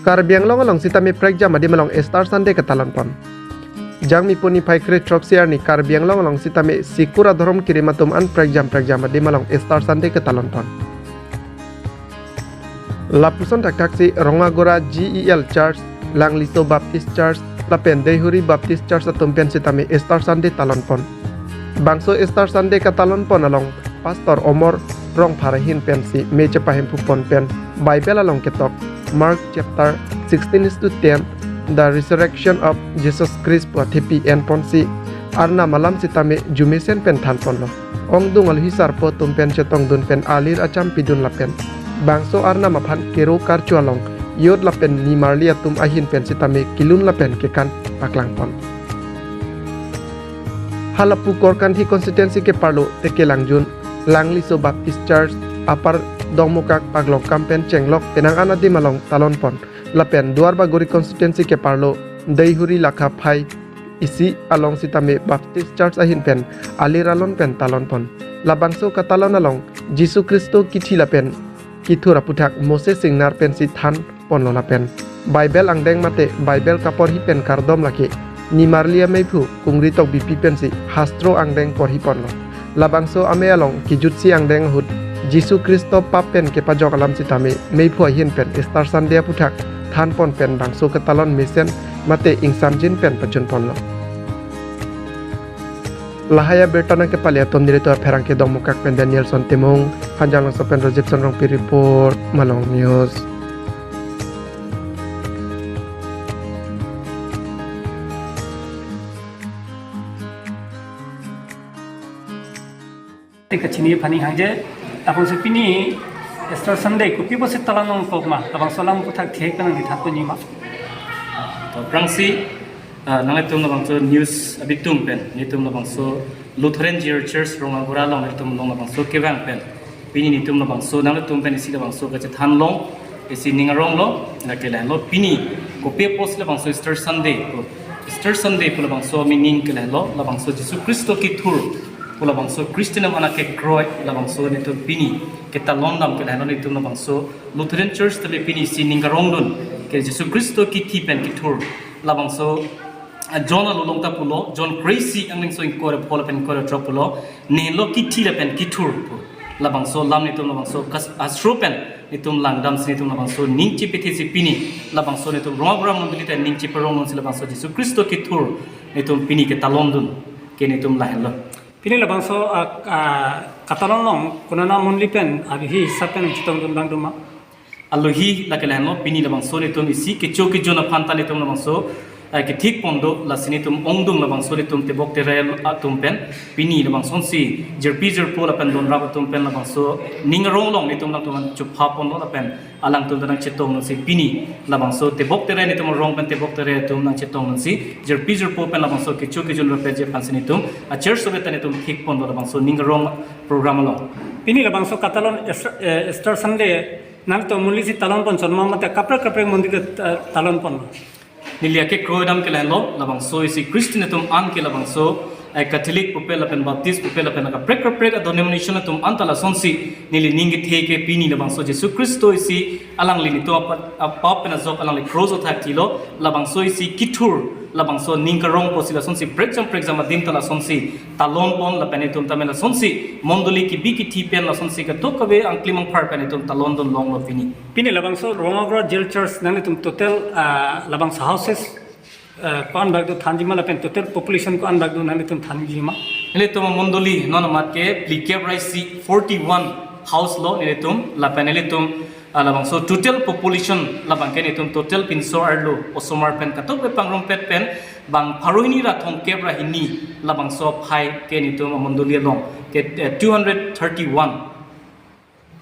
Karbi Anglong along sitame prekjam adim along Star Sunday katalon pon. Jang mi puni pai kre trop siar ni Karbi Anglong along sitame sikura dhorom kirimatum an prekjam adim along Star Sunday katalon pon. Lapuson tak si Rongagora GEL Church, Langliso Baptist Church, Lapen Dehuri Baptist Church atumpen sitame Star Sunday talon pon. Bangso Star Sunday katalon pon along Pastor Omor rong parahin pen si meja pahem pupon pen Bible along ketok Mark chapter 16:10 the resurrection of Jesus Christ po thipi en pon si arna malam sitame jumesen pen than pon lo ong dungal hisar po tumpen chetong dun pen alir acham pidun lapen bangso arna maphan kero karchu along yod lapen ni marlia tum ahin pen sitame kilun lapen kekan paklang pon halapu korkan hi constituency ke parlo teke langjun Langliso Baptist Church apar dongmukak paglok kampen cenglok penang anadi malong talon pon lapen duar bagori constituency ke parlo deihuri lakha phai isi along sitame Baptist Church ahin pen aliralon pen talon pon labangso katalon along Jisu Kristo kithi lapen kithura puthak Moses singnar pen si than pon lona pen Bible angdeng mate Bible kapor hi pen kardom laki nimarlia meipu kungri tok bipi pen si hastro angdeng por hi pon lo labangso ame along kijutsi angdeng hut Jisu Kristo papen ke pajok alam sitame meipu ahin pen Star Sunday puthak than pon pen bangso katalon misen mate ingsamjin pen pachun pon lo lahaya bertanang ke palia tom director pherang ke domukak pen Daniel son temong hanjang so pen rejection rong pi report malong news kecini pani haje abang sepini Star Sunday kopi bose talanong pokma abang solang putak thek nang dithapo nima to prangsi nangetum na bangso news abitum pen nitum na bangso Lutheran Church Rongagora long nitum long na bangso kewang pen pini nitum na bangso nangetum pen isi na bangso kache thanlong isi ningarong lo na kelan lo pini kopi pos la bangso Star Sunday pula bangso meaning kelan lo la bangso Jesu Kristo ki thur pula bangso Christian am anake groy la bangso nitum pini kita londam ke lanon nitum na bangso Lutheran Church tele pini si ningarong don ke Jesu Kristo ki thipen ki thur la bangso John alulong ta pulo John crazy angling so in kore phola pen kore drop pulo ne lo ki thila pen ki thur la bangso lam nitum na bangso kas asro pen nitum langdam si nitum na bangso ningchi peti si pini la bangso nitum rogram mondili ta ningchi perong non si la bangso Jesu Kristo ki thur nitum pini ke talondun ke nitum lahelo pini labang so katalon long kunana monli pen abi hi sapen chitong dun bang duma alohi lakelano pini labang so nitum isi ke choki jona phanta nitum labang so ke thik pondo la sinitum ongdum labang so nitum te bok te rel atum pen pini labang son si jerpi pola pen don rab atum pen labang so ningrong long nitum la tum chup ha pondo la pen alang tum dang chitong si pini labang so te bok te re nitum rong pen te bok te re tum nang chitong si jerpi po pen labang so ke choki jon pe je pan sinitum a church so betan nitum thik pondo labang so ningrong program lo pini labang so katalon Star Sunday nang to mulli si talon pon sonma mate kapra mondir talon pon nilia ke kroidam ke lelo labang so isi Christianism an ke labang so Catholic pupel apen Baptist pupel apen ka prek denomination tum antala sonsi nili ningi theke pini labang so Jesu Kristo isi alang lini to apa pena zok alang li cross othak tilo labang so isi kithur labang so ningkarong posila sonsi prekjam adim tala sonsi talon pon la penitum tamela sonsi mondoli ki biki thipen la sonsi ka tokabe ang klimang par penitum talon don long lo pini labang so Rongagora Jail Church nang tum total labang so houses kon bagdo thanjima lapen total population ko an bagdo nang tum thanjima ele to mondoli non mat ke plikebrai si 41 house lo ele tum la panele tum labang so total population labang ke nitum total pinso arlo osomar pen katok be pangrong pet pen bang pharoini ra thong kebra hini labang so phai ke nitum mondoli long ke 231